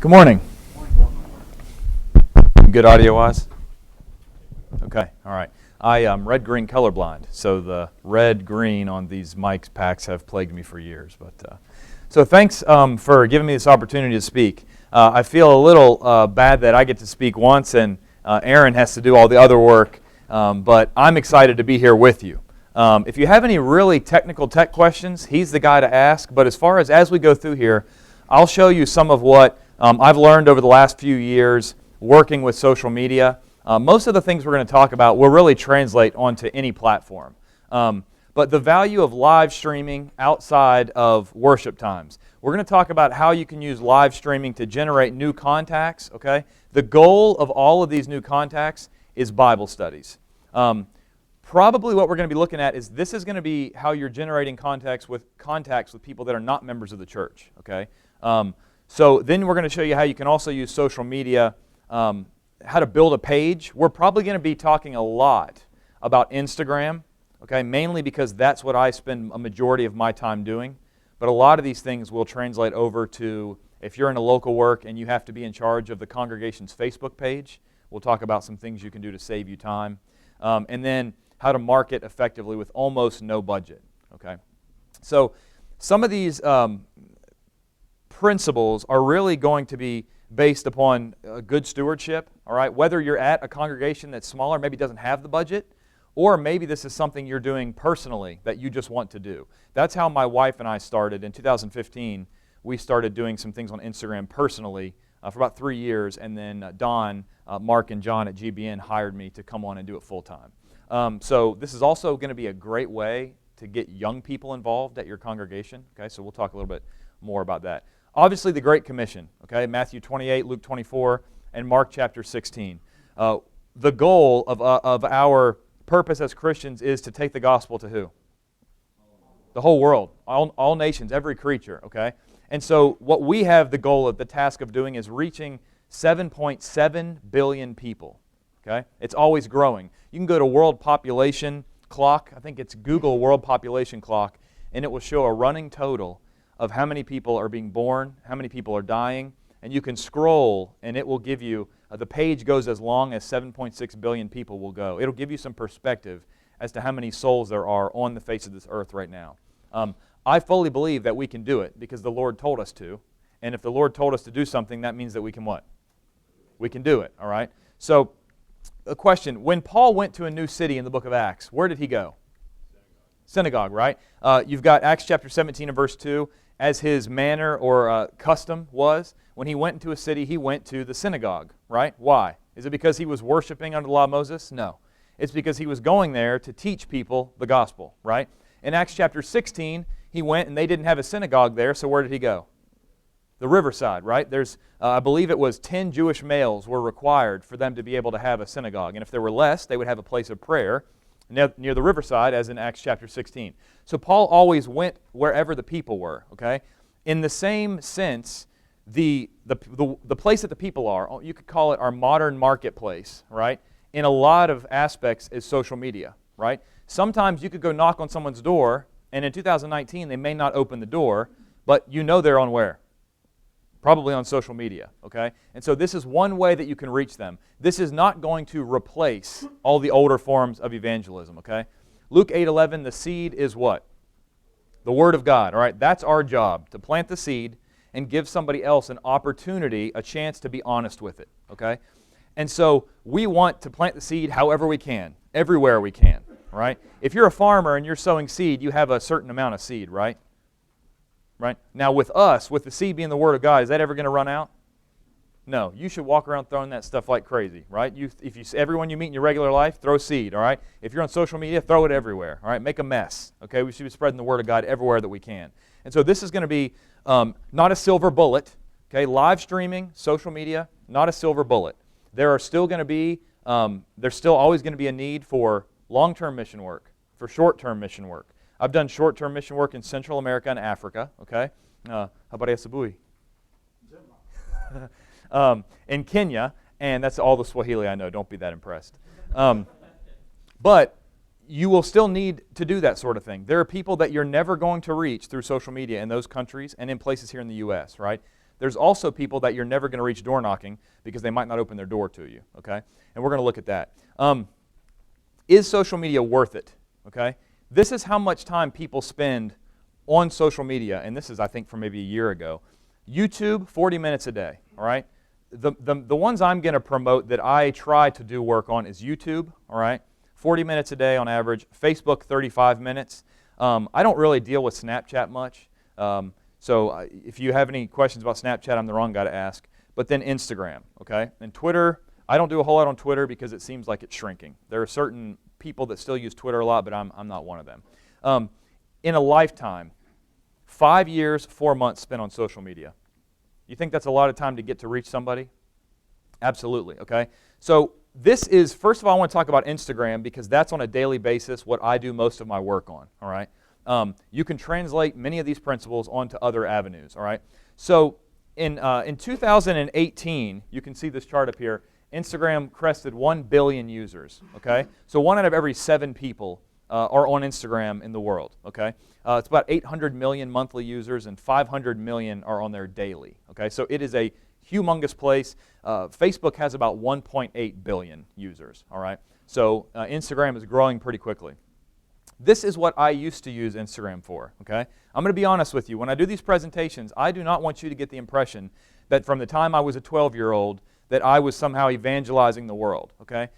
Good morning. Good audio-wise? Okay, all right. I am red-green colorblind, so the red-green on these mic packs have plagued me for years. So thanks for giving me this opportunity to speak. I feel a little bad that I get to speak once and Aaron has to do all the other work, but I'm excited to be here with you. If you have any really technical tech questions, he's the guy to ask. But as we go through here, I'll show you some of what I've learned over the last few years working with social media. Most of the things we're going to talk about will really translate onto any platform. But the value of live streaming outside of worship times. We're going to talk about how you can use live streaming to generate new contacts. Okay? The goal of all of these new contacts is Bible studies. Probably what we're going to be looking at is this is going to be how you're generating contacts with people that are not members of the church. Okay? So then we're going to show you how you can also use social media, how to build a page. We're probably going to be talking a lot about Instagram, okay, mainly because that's what I spend a majority of my time doing. But a lot of these things will translate over to if you're in a local work and you have to be in charge of the congregation's Facebook page. We'll talk about some things you can do to save you time. And then how to market effectively with almost no budget, okay? So some of these principles are really going to be based upon good stewardship, all right? Whether you're at a congregation that's smaller, maybe doesn't have the budget, or maybe this is something you're doing personally that you just want to do. That's how my wife and I started. In 2015, we started doing some things on Instagram personally for about 3 years, and then Don, Mark, and John at GBN hired me to come on and do it full-time. So this is also going to be a great way to get young people involved at your congregation, okay? So we'll talk a little bit more about that. Obviously, the Great Commission, okay? Matthew 28, Luke 24, and Mark chapter 16. The goal of our purpose as Christians is to take the gospel to who? The whole world, all nations, every creature, okay? And so what we have the goal of, the task of doing is reaching 7.7 billion people, okay? It's always growing. You can go to World Population Clock, I think it's Google World Population Clock, and it will show a running total of how many people are being born, how many people are dying, and you can scroll and it will give you, the page goes as long as 7.6 billion people will go. It'll give you some perspective as to how many souls there are on the face of this earth right now. I fully believe that we can do it because the Lord told us to, and if the Lord told us to do something, that means that we can what? We can do it, all right? So, a question, when Paul went to a new city in the book of Acts, where did he go? Synagogue, right? You've got Acts chapter 17 and verse 2. As his manner or custom was, when he went into a city, he went to the synagogue, right? Why? Is it because he was worshiping under the law of Moses? No. It's because he was going there to teach people the gospel, right? In Acts chapter 16, he went and they didn't have a synagogue there, so where did he go? The riverside, right? There's, I believe it was 10 Jewish males were required for them to be able to have a synagogue. And if there were less, they would have a place of prayer near the riverside, as in Acts chapter 16. So Paul always went wherever the people were, okay? In the same sense, the place that the people are, you could call it our modern marketplace, right? In a lot of aspects is social media, right? Sometimes you could go knock on someone's door, and in 2019 they may not open the door, but you know they're on where? Probably on social media, okay? And so this is one way that you can reach them. This is not going to replace all the older forms of evangelism, okay? Luke 8:11, the seed is what? The Word of God, all right? That's our job, to plant the seed and give somebody else an opportunity, a chance to be honest with it, okay? And so we want to plant the seed however we can, everywhere we can, right? If you're a farmer and you're sowing seed, you have a certain amount of seed, right? Right? Now with us, with the seed being the Word of God, is that ever going to run out? No. You should walk around throwing that stuff like crazy, right? Everyone you meet in your regular life, throw seed, all right? If you're on social media, throw it everywhere, all right? Make a mess, okay? We should be spreading the Word of God everywhere that we can. And so this is going to be not a silver bullet, okay? Live streaming, social media, not a silver bullet. There are still going to be, there's still always going to be a need for long-term mission work, for short-term mission work. I've done short-term mission work in Central America and Africa, okay? Habari asubuhi. In Kenya, and that's all the Swahili I know. Don't be that impressed. But you will still need to do that sort of thing. There are people that you're never going to reach through social media in those countries and in places here in the U.S., right? There's also people that you're never going to reach door knocking because they might not open their door to you, okay? And we're going to look at that. Is social media worth it, okay? This is how much time people spend on social media, and this is, I think, from maybe a year ago. YouTube, 40 minutes a day, all right? The ones I'm going to promote that I try to do work on is YouTube, all right? 40 minutes a day on average. Facebook, 35 minutes. I don't really deal with Snapchat much. So if you have any questions about Snapchat, I'm the wrong guy to ask. But then Instagram, okay? And Twitter, I don't do a whole lot on Twitter because it seems like it's shrinking. There are certain people that still use Twitter a lot, but I'm not one of them. In a lifetime, 5 years, 4 months spent on social media. You think that's a lot of time to get to reach somebody? Absolutely, okay? So this is, first of all, I want to talk about Instagram because that's on a daily basis what I do most of my work on, all right? You can translate many of these principles onto other avenues, all right? So in 2018, you can see this chart up here, Instagram crested 1 billion users, okay? So 1 out of every 7 people are on Instagram in the world, okay? It's about 800 million monthly users and 500 million are on there daily, okay? So it is a humongous place. Facebook has about 1.8 billion users, all right? So Instagram is growing pretty quickly. This is what I used to use Instagram for, okay? I'm going to be honest with you. When I do these presentations, I do not want you to get the impression that from the time I was a 12-year-old that I was somehow evangelizing the world, okay?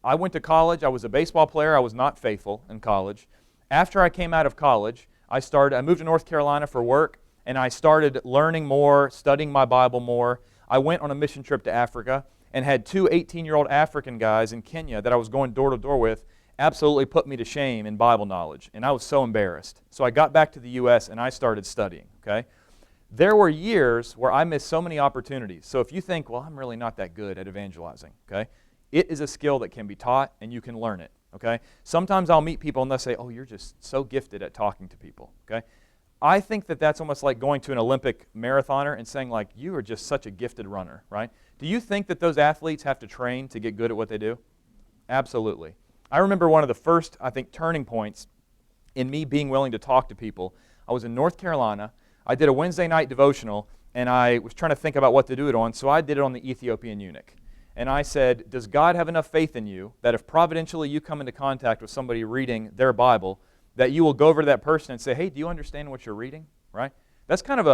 I went to college. I was a baseball player. I was not faithful in college. After I came out of college, I moved to North Carolina for work, and I started learning more, studying my Bible more. I went on a mission trip to Africa and had 2 18-year-old African guys in Kenya that I was going door to door with absolutely put me to shame in Bible knowledge, and I was so embarrassed. So I got back to the U.S. and I started studying, okay? There were years where I missed so many opportunities. So if you think, well, I'm really not that good at evangelizing, okay? It is a skill that can be taught and you can learn it, okay? Sometimes I'll meet people and they'll say, oh, you're just so gifted at talking to people, okay? I think that that's almost like going to an Olympic marathoner and saying, like, you are just such a gifted runner, right? Do you think that those athletes have to train to get good at what they do? Absolutely. I remember one of the first, I think, turning points in me being willing to talk to people. I was in North Carolina. I did a Wednesday night devotional, and I was trying to think about what to do it on, so I did it on the Ethiopian eunuch. And I said, does God have enough faith in you that if providentially you come into contact with somebody reading their Bible, that you will go over to that person and say, hey, do you understand what you're reading, right? That's kind of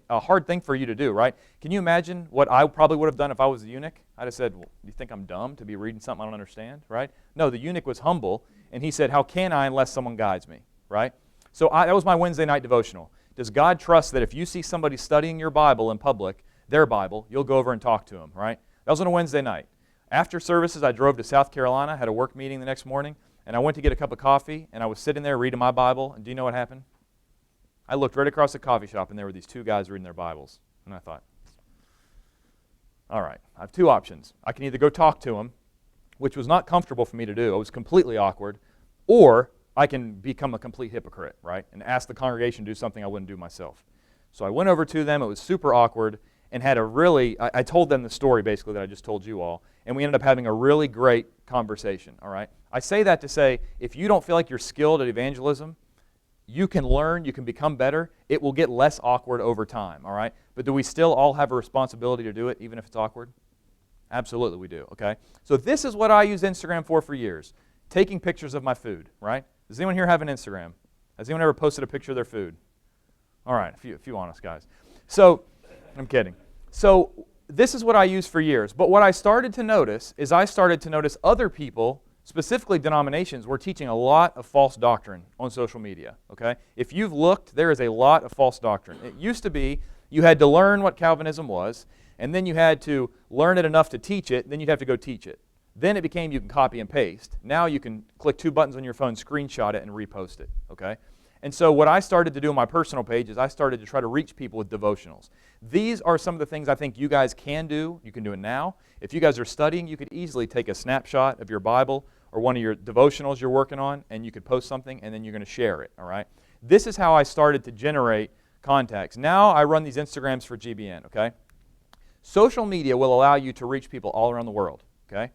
a hard thing for you to do, right? Can you imagine what I probably would have done if I was the eunuch? I'd have said, well, do you think I'm dumb to be reading something I don't understand, right? No, the eunuch was humble, and he said, how can I unless someone guides me, right? So that was my Wednesday night devotional. Does God trust that if you see somebody studying your Bible in public, their Bible, you'll go over and talk to them, right? That was on a Wednesday night. After services, I drove to South Carolina, had a work meeting the next morning, and I went to get a cup of coffee, and I was sitting there reading my Bible, and do you know what happened? I looked right across the coffee shop, and there were these 2 guys reading their Bibles. And I thought, all right, I have 2 options. I can either go talk to them, which was not comfortable for me to do. It was completely awkward. Or I can become a complete hypocrite, right, and ask the congregation to do something I wouldn't do myself. So I went over to them. It was super awkward and had a really, I told them the story basically that I just told you all, and we ended up having a really great conversation, all right? I say that to say, if you don't feel like you're skilled at evangelism, you can learn, you can become better. It will get less awkward over time, all right? But do we still all have a responsibility to do it, even if it's awkward? Absolutely we do, okay? So this is what I use Instagram for years, taking pictures of my food, right? Does anyone here have an Instagram? Has anyone ever posted a picture of their food? All right, a few honest guys. So, I'm kidding. So this is what I used for years. But what I started to notice is I started to notice other people, specifically denominations, were teaching a lot of false doctrine on social media, okay? If you've looked, there is a lot of false doctrine. It used to be you had to learn what Calvinism was, and then you had to learn it enough to teach it, then you'd have to go teach it. Then it became you can copy and paste. Now you can click 2 buttons on your phone, screenshot it, and repost it, okay? And so what I started to do on my personal page is I started to try to reach people with devotionals. These are some of the things I think you guys can do. You can do it now. If you guys are studying, you could easily take a snapshot of your Bible or one of your devotionals you're working on, and you could post something, and then you're going to share it, all right? This is how I started to generate contacts. Now I run these Instagrams for GBN, okay? Social media will allow you to reach people all around the world, okay?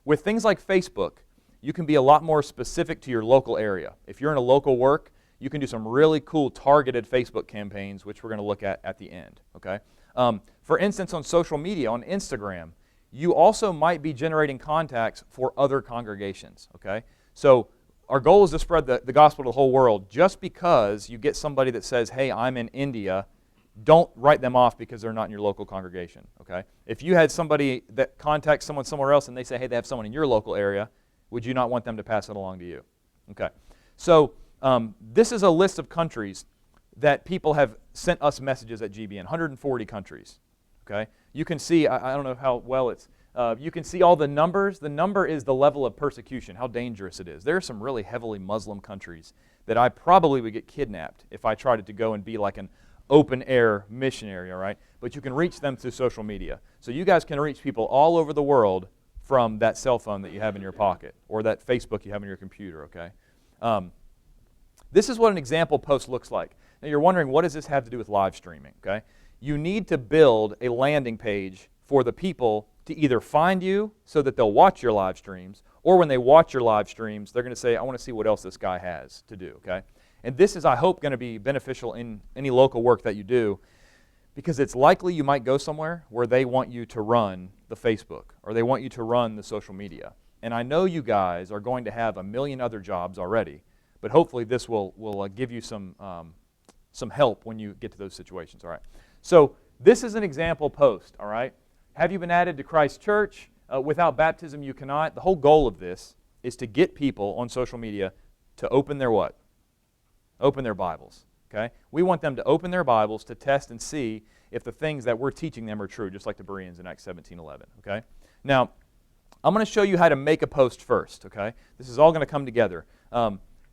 With things like Facebook, you can be a lot more specific to your local area. If you're in a local work, you can do some really cool targeted Facebook campaigns, which we're going to look at the end, okay? For instance, on social media, on Instagram, you also might be generating contacts for other congregations, okay? So our goal is to spread the gospel to the whole world. Just because you get somebody that says, hey, I'm in India, don't write them off because they're not in your local congregation, okay? If you had somebody that contacts someone somewhere else and they say, hey, they have someone in your local area, would you not want them to pass it along to you? Okay. So this is a list of countries that people have sent us messages at GBN, 140 countries, okay? You can see, I don't know how well it's, you can see all the numbers. The number is the level of persecution, how dangerous it is. There are some really heavily Muslim countries that I probably would get kidnapped if I tried to go and be like an open-air missionary, all right? But you can reach them through social media. So you guys can reach people all over the world from that cell phone that you have in your pocket or that Facebook you have on your computer, okay? This is what an example post looks like. Now you're wondering, what does this have to do with live streaming, okay? You need to build a landing page for the people to either find you so that they'll watch your live streams, or when they watch your live streams, they're going to say, I want to see what else this guy has to do, okay? And this is, I hope, going to be beneficial in any local work that you do, because it's likely you might go somewhere where they want you to run the Facebook, or they want you to run the social media. And I know you guys are going to have a million other jobs already, but hopefully this will give you some help when you get to those situations, all right? So this is an example post, all right? Have you been added to Christ Church? Without baptism, you cannot. The whole goal of this is to get people on social media to open their what? Open their Bibles, okay? We want them to open their Bibles to test and see if the things that we're teaching them are true, just like the Bereans in Acts 17:11, okay? Now, I'm going to show you how to make a post first, okay? This is all going to come together.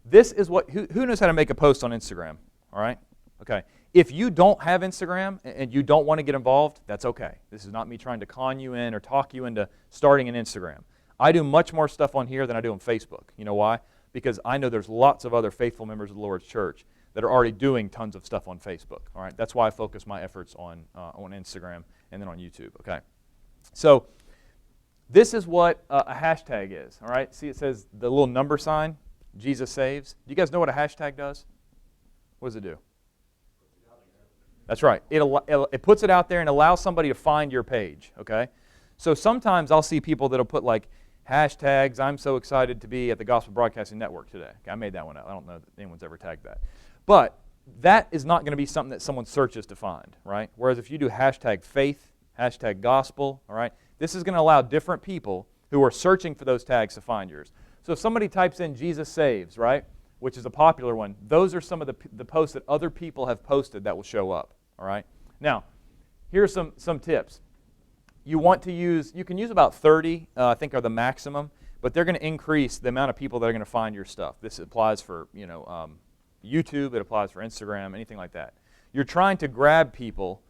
This is what, who knows how to make a post on Instagram, all right? Okay. If you don't have Instagram and you don't want to get involved, that's okay. This is not me trying to con you in or talk you into starting an Instagram. I do much more stuff on here than I do on Facebook. You know why? Because I know there's lots of other faithful members of the Lord's church that are already doing tons of stuff on Facebook. All right. That's why I focus my efforts on Instagram and then on YouTube. Okay. So this is what a hashtag is. All right. See, it says the little number sign, Jesus Saves. Do you guys know what a hashtag does? What does it do? That's right. It puts it out there and allows somebody to find your page, okay? So sometimes I'll see people that'll put like hashtags, I'm so excited to be at the Gospel Broadcasting Network today. Okay, I made that one up. I don't know that anyone's ever tagged that. But that is not going to be something that someone searches to find, right? Whereas if you do hashtag faith, hashtag gospel, all right, this is going to allow different people who are searching for those tags to find yours. So if somebody types in Jesus Saves, right, which is a popular one, those are some of the posts that other people have posted that will show up, all right? Now, here's some tips. You can use about 30, I think are the maximum, but they're going to increase the amount of people that are going to find your stuff. This applies for, YouTube, it applies for Instagram, anything like that. You're trying to grab people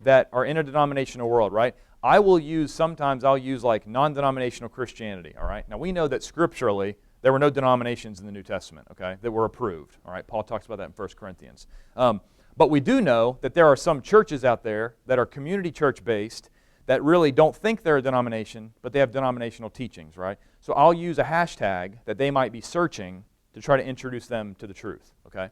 that are in a denominational world, right? Sometimes I'll use like non-denominational Christianity, all right? Now we know that scripturally, there were no denominations in the New Testament, okay, that were approved, all right? Paul talks about that in 1 Corinthians. But we do know that there are some churches out there that are community church-based that really don't think they're a denomination, but they have denominational teachings, right? So I'll use a hashtag that they might be searching to try to introduce them to the truth, okay?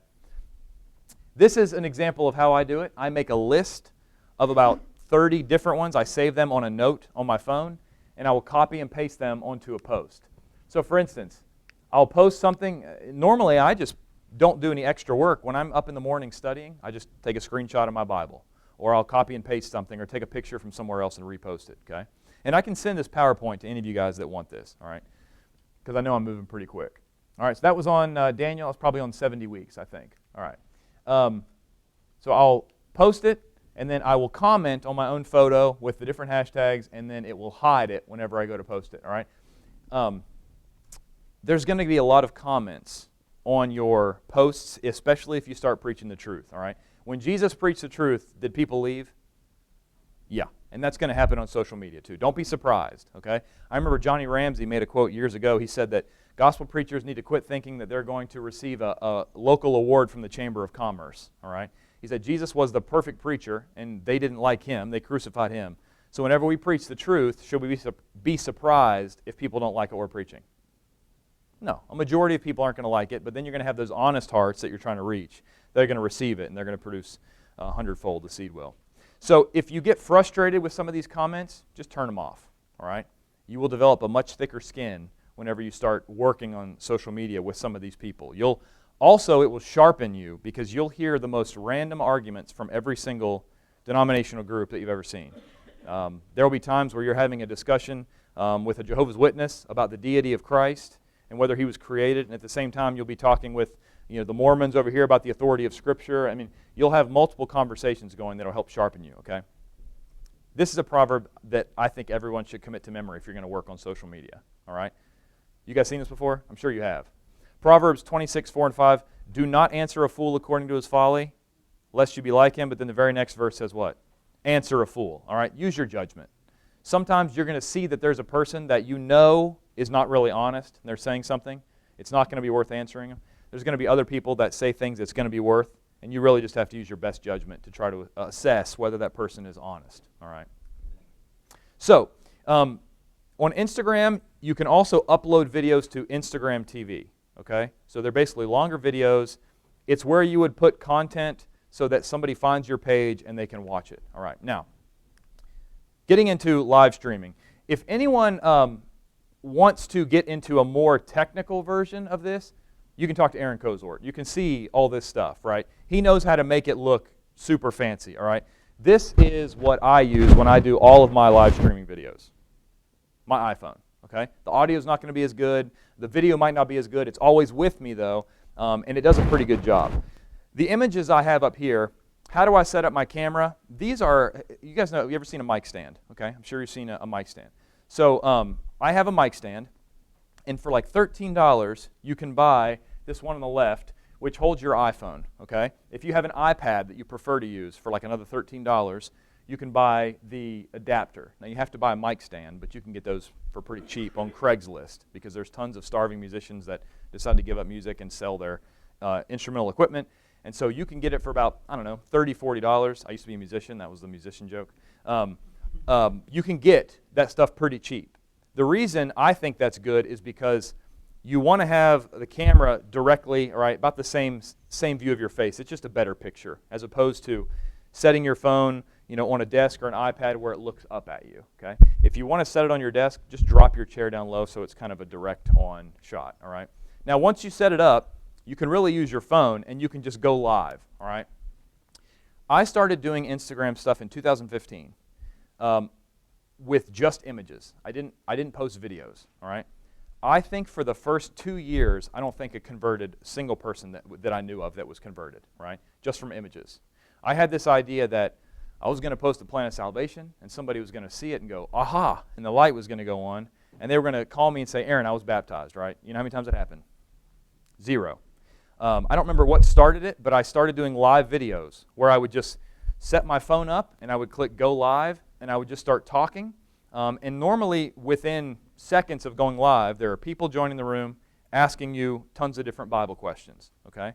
This is an example of how I do it. I make a list of about 30 different ones. I save them on a note on my phone, and I will copy and paste them onto a post. So for instance, I'll post something. Normally, I just don't do any extra work. When I'm up in the morning studying, I just take a screenshot of my Bible. Or I'll copy and paste something or take a picture from somewhere else and repost it, okay? And I can send this PowerPoint to any of you guys that want this, all right? Because I know I'm moving pretty quick. All right, so that was on Daniel. It's probably on 70 weeks, I think. All right. So I'll post it, and then I will comment on my own photo with the different hashtags, and then it will hide it whenever I go to post it, all right? There's going to be a lot of comments on your posts, especially if you start preaching the truth, all right? When Jesus preached the truth, did people leave? Yeah, and that's going to happen on social media too. Don't be surprised, okay? I remember Johnny Ramsey made a quote years ago. He said that gospel preachers need to quit thinking that they're going to receive a local award from the Chamber of Commerce, all right? He said Jesus was the perfect preacher, and they didn't like him. They crucified him. So whenever we preach the truth, should we be surprised if people don't like what we're preaching? No, a majority of people aren't going to like it, but then you're going to have those honest hearts that you're trying to reach. They're going to receive it, and they're going to produce 100-fold the seed will. So if you get frustrated with some of these comments, just turn them off, all right? You will develop a much thicker skin whenever you start working on social media with some of these people. It will sharpen you because you'll hear the most random arguments from every single denominational group that you've ever seen. There will be times where you're having a discussion with a Jehovah's Witness about the deity of Christ and whether he was created, and at the same time you'll be talking with the Mormons over here about the authority of Scripture. I mean, you'll have multiple conversations going that will help sharpen you, okay? This is a proverb that I think everyone should commit to memory if you're going to work on social media, all right? You guys seen this before? I'm sure you have. Proverbs 26, 4 and 5, do not answer a fool according to his folly, lest you be like him. But then the very next verse says what? Answer a fool, all right? Use your judgment. Sometimes you're going to see that there's a person that you know is not really honest, and they're saying something. It's not going to be worth answering them. There's going to be other people that say things it's going to be worth, and you really just have to use your best judgment to try to assess whether that person is honest, all right? So, on Instagram, you can also upload videos to Instagram TV, okay? So they're basically longer videos. It's where you would put content so that somebody finds your page and they can watch it, all right? Now, getting into live streaming. If anyone wants to get into a more technical version of this, you can talk to Aaron Kozort. You can see all this stuff, right? He knows how to make it look super fancy, all right? This is what I use when I do all of my live streaming videos. My iPhone, okay? The audio is not going to be as good. The video might not be as good. It's always with me, though, and it does a pretty good job. The images I have up here, how do I set up my camera? These are, you guys know, you ever seen a mic stand, okay? I'm sure you've seen a mic stand. So I have a mic stand. And for like $13, you can buy this one on the left, which holds your iPhone, okay? If you have an iPad that you prefer to use for like another $13, you can buy the adapter. Now, you have to buy a mic stand, but you can get those for pretty cheap on Craigslist because there's tons of starving musicians that decide to give up music and sell their instrumental equipment. And so you can get it for about, I don't know, $30, $40. I used to be a musician. That was the musician joke. You can get that stuff pretty cheap. The reason I think that's good is because you want to have the camera directly, all right, about the same view of your face. It's just a better picture as opposed to setting your phone, on a desk or an iPad where it looks up at you, okay? If you want to set it on your desk, just drop your chair down low so it's kind of a direct on shot, all right? Now, once you set it up, you can really use your phone and you can just go live, all right? I started doing Instagram stuff in 2015. With just images. I didn't post videos, all right? I think for the first 2 years, I don't think it converted a single person that I knew of that was converted, right? Just from images. I had this idea that I was going to post a plan of salvation, and somebody was going to see it and go, aha, and the light was going to go on, and they were going to call me and say, Aaron, I was baptized, right? You know how many times that happened? 0. I don't remember what started it, but I started doing live videos where I would just set my phone up, and I would click go live, and I would just start talking. And normally, within seconds of going live, there are people joining the room asking you tons of different Bible questions, okay?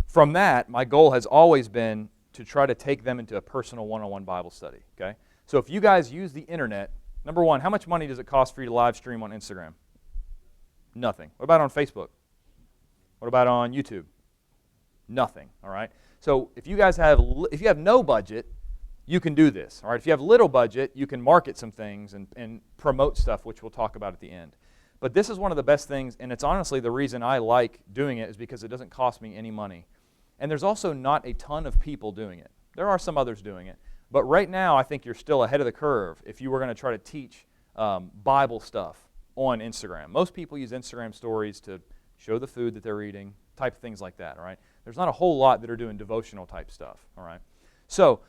From that, my goal has always been to try to take them into a personal one-on-one Bible study, okay? So if you guys use the internet, number one, how much money does it cost for you to live stream on Instagram? Nothing. What about on Facebook? What about on YouTube? Nothing, all right? So if you guys have no budget, you can do this, all right? If you have little budget, you can market some things and promote stuff, which we'll talk about at the end. But this is one of the best things, and it's honestly the reason I like doing it is because it doesn't cost me any money. And there's also not a ton of people doing it. There are some others doing it. But right now, I think you're still ahead of the curve if you were going to try to teach Bible stuff on Instagram. Most people use Instagram stories to show the food that they're eating, type of things like that, all right? There's not a whole lot that are doing devotional type stuff, all right? So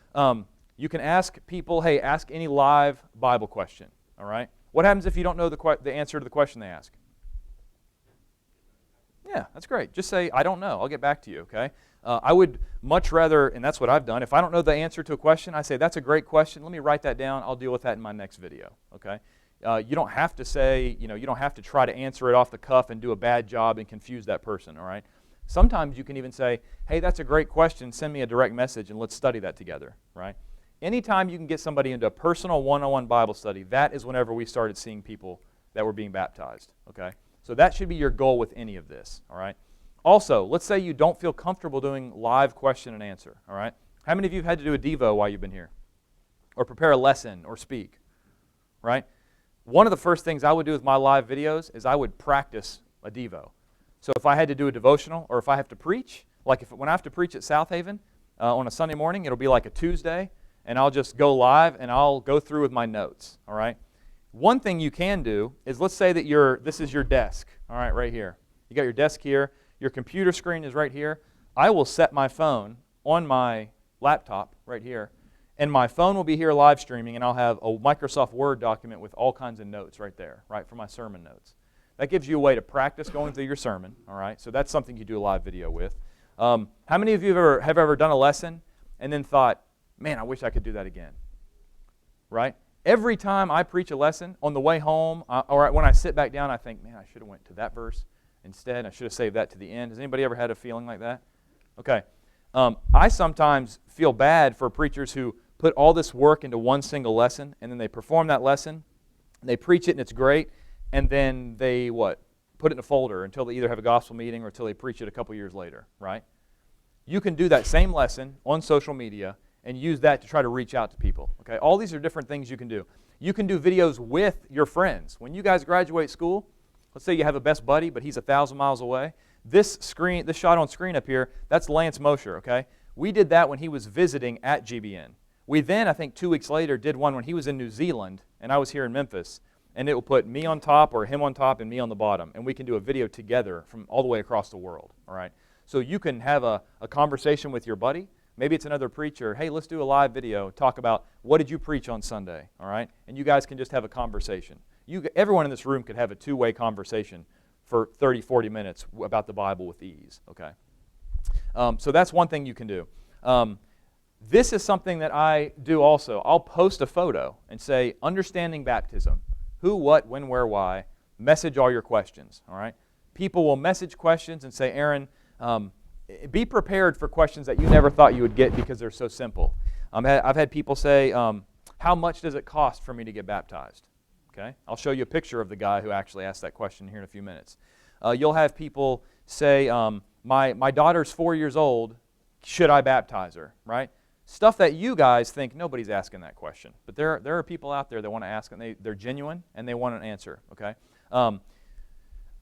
you can ask people, hey, ask any live Bible question, all right? What happens if you don't know the answer to the question they ask? Yeah, that's great. Just say, I don't know. I'll get back to you, okay? I would much rather, and that's what I've done, if I don't know the answer to a question, I say, that's a great question. Let me write that down. I'll deal with that in my next video, okay? You don't have to say, you don't have to try to answer it off the cuff and do a bad job and confuse that person, all right? Sometimes you can even say, hey, that's a great question. Send me a direct message and let's study that together, right? Anytime you can get somebody into a personal one-on-one Bible study, that is whenever we started seeing people that were being baptized, okay? So that should be your goal with any of this, all right? Also, let's say you don't feel comfortable doing live question and answer, all right? How many of you have had to do a Devo while you've been here? Or prepare a lesson or speak, right? One of the first things I would do with my live videos is I would practice a Devo. So if I had to do a devotional or if I have to preach, like when I have to preach at South Haven on a Sunday morning, it'll be like a Tuesday, and I'll just go live and I'll go through with my notes, all right? One thing you can do is, let's say that this is your desk, all right, right here. You got your desk here, your computer screen is right here. I will set my phone on my laptop right here, and my phone will be here live streaming, and I'll have a Microsoft Word document with all kinds of notes right there, right, for my sermon notes. That gives you a way to practice going through your sermon, all right? So that's something you do a live video with. How many of you have ever done a lesson and then thought, man, I wish I could do that again, right? Every time I preach a lesson, on the way home, or when I sit back down, I think, man, I should have went to that verse instead. I should have saved that to the end. Has anybody ever had a feeling like that? Okay. I sometimes feel bad for preachers who put all this work into one single lesson, and then they perform that lesson, they preach it, and it's great, and then they, put it in a folder until they either have a gospel meeting or until they preach it a couple years later, right? You can do that same lesson on social media and use that to try to reach out to people, okay? All these are different things you can do. You can do videos with your friends. When you guys graduate school, let's say you have a best buddy, but he's 1,000 miles away. This shot on screen up here, that's Lance Mosher, okay? We did that when he was visiting at GBN. We then, I think 2 weeks later, did one when he was in New Zealand, and I was here in Memphis. And it will put me on top or him on top and me on the bottom. And we can do a video together from all the way across the world, all right? So you can have a conversation with your buddy. Maybe it's another preacher. Hey, let's do a live video. Talk about what did you preach on Sunday, all right? And you guys can just have a conversation. Everyone in this room could have a two-way conversation for 30, 40 minutes about the Bible with ease, okay? So that's one thing you can do. This is something that I do also. I'll post a photo and say, understanding baptism. Who, what, when, where, why. Message all your questions, all right? People will message questions and say, Aaron, be prepared for questions that you never thought you would get because they're so simple. I've had people say, how much does it cost for me to get baptized? Okay, I'll show you a picture of the guy who actually asked that question here in a few minutes. You'll have people say, my daughter's 4 years old, should I baptize her, right? Stuff that you guys think nobody's asking that question. But there are people out there that want to ask, and they're genuine, and they want an answer, okay?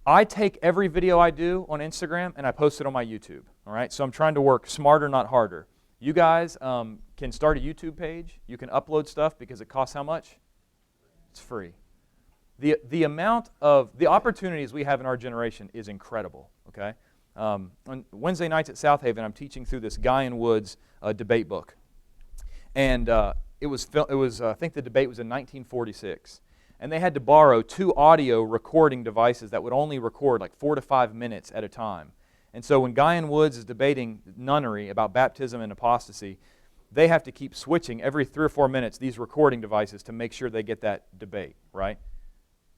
I take every video I do on Instagram, and I post it on my YouTube, all right? So I'm trying to work smarter, not harder. You guys can start a YouTube page. You can upload stuff because it costs how much? It's free. The amount of, the opportunities we have in our generation is incredible, okay? On Wednesday nights at South Haven, I'm teaching through this Guy and Woods debate book. And it was I think the debate was in 1946. And they had to borrow 2 audio recording devices that would only record like 4 to 5 minutes at a time. And so when Guy and Woods is debating nunnery about baptism and apostasy, they have to keep switching every 3 or 4 minutes these recording devices to make sure they get that debate, right?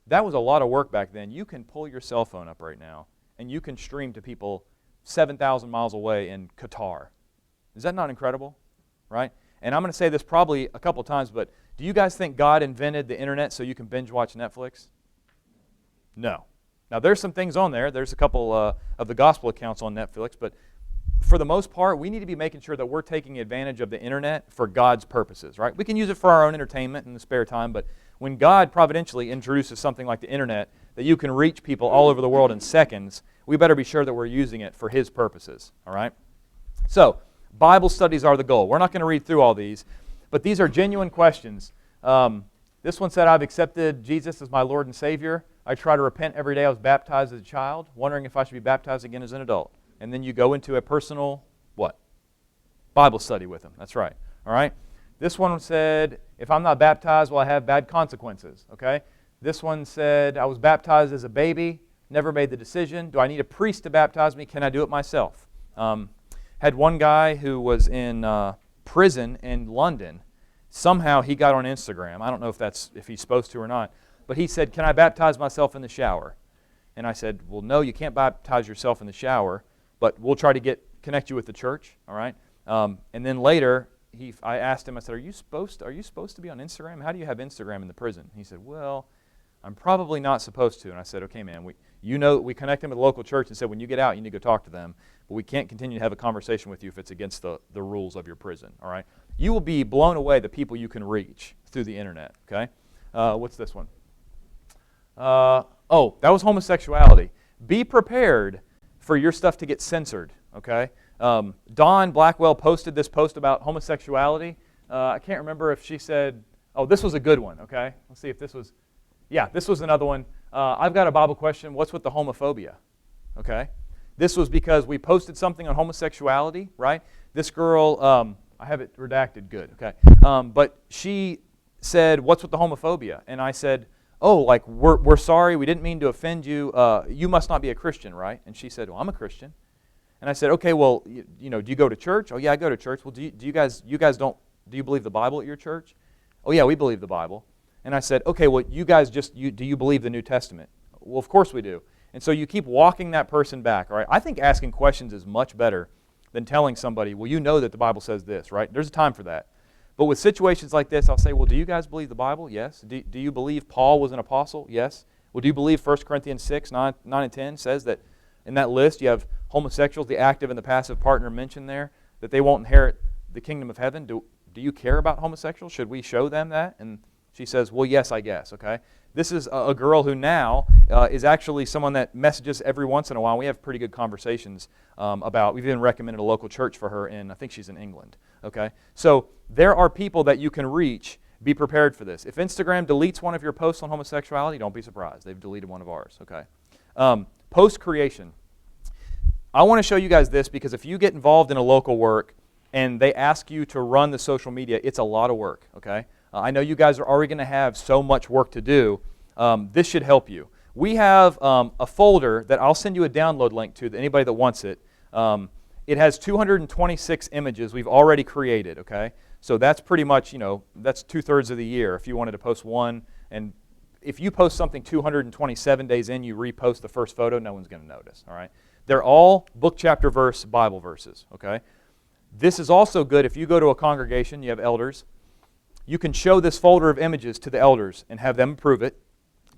That was a lot of work back then. You can pull your cell phone up right now, and you can stream to people 7,000 miles away in Qatar. Is that not incredible? Right? And I'm going to say this probably a couple times, but do you guys think God invented the internet so you can binge watch Netflix? No. Now, there's some things on there. There's a couple of the gospel accounts on Netflix, but for the most part, we need to be making sure that we're taking advantage of the internet for God's purposes, right? We can use it for our own entertainment in the spare time, but when God providentially introduces something like the internet that you can reach people all over the world in seconds, we better be sure that we're using it for His purposes, all right? So, Bible studies are the goal. We're not going to read through all these, but these are genuine questions. This one said, I've accepted Jesus as my Lord and Savior. I try to repent every day I was baptized as a child, wondering if I should be baptized again as an adult. And then you go into a personal, what? Bible study with them. That's right. All right? This one said, if I'm not baptized, will I have bad consequences? Okay? This one said, I was baptized as a baby, never made the decision. Do I need a priest to baptize me? Can I do it myself? Had one guy who was in prison in London. Somehow he got on Instagram. I don't know if he's supposed to or not. But he said, can I baptize myself in the shower? And I said, well, no, you can't baptize yourself in the shower, but we'll try to connect you with the church, all right? And then later, I asked him, I said, are you supposed to be on Instagram? How do you have Instagram in the prison? He said, well, I'm probably not supposed to. And I said, okay, man, we connect them with the local church and said, when you get out, you need to go talk to them. But we can't continue to have a conversation with you if it's against the rules of your prison, all right? You will be blown away the people you can reach through the internet, okay? What's this one? Oh, that was homosexuality. Be prepared for your stuff to get censored, okay? Dawn Blackwell posted this post about homosexuality. I can't remember if she said, oh, this was a good one, okay? Let's see if this was, yeah, this was another one. I've got a Bible question. What's with the homophobia, okay? This was because we posted something on homosexuality, right? This girl, I have it redacted, good, okay. But she said, what's with the homophobia? And I said, oh, like, we're sorry, we didn't mean to offend you. You must not be a Christian, right? And she said, well, I'm a Christian. And I said, okay, well, you know, do you go to church? Oh, yeah, I go to church. Well, do you guys do you believe the Bible at your church? Oh, yeah, we believe the Bible. And I said, okay, well, you guys do you believe the New Testament? Well, of course we do. And so you keep walking that person back, all right? I think asking questions is much better than telling somebody, well, you know that the Bible says this, right? There's a time for that. But with situations like this, I'll say, well, do you guys believe the Bible? Yes. Do you believe Paul was an apostle? Yes. Well, do you believe 1 Corinthians 6, 9 and 10 says that in that list you have homosexuals, the active and the passive partner mentioned there, that they won't inherit the kingdom of heaven? Do you care about homosexuals? Should we show them that? And she says, well, yes, I guess, okay? This is a girl who now is actually someone that messages every once in a while. We have pretty good conversations we've even recommended a local church for her I think she's in England, okay? So there are people that you can reach. Be prepared for this. If Instagram deletes one of your posts on homosexuality, don't be surprised. They've deleted one of ours, okay? Post-creation. I want to show you guys this because if you get involved in a local work and they ask you to run the social media, it's a lot of work, okay? I know you guys are already going to have so much work to do. This should help you. We have a folder that I'll send you a download link to, anybody that wants it. It has 226 images we've already created, okay? So that's pretty much, that's 2/3 of the year if you wanted to post one. And if you post something 227 days in, you repost the first photo, no one's going to notice, all right? They're all book, chapter, verse, Bible verses, okay? This is also good if you go to a congregation, you have elders. You can show this folder of images to the elders and have them approve it.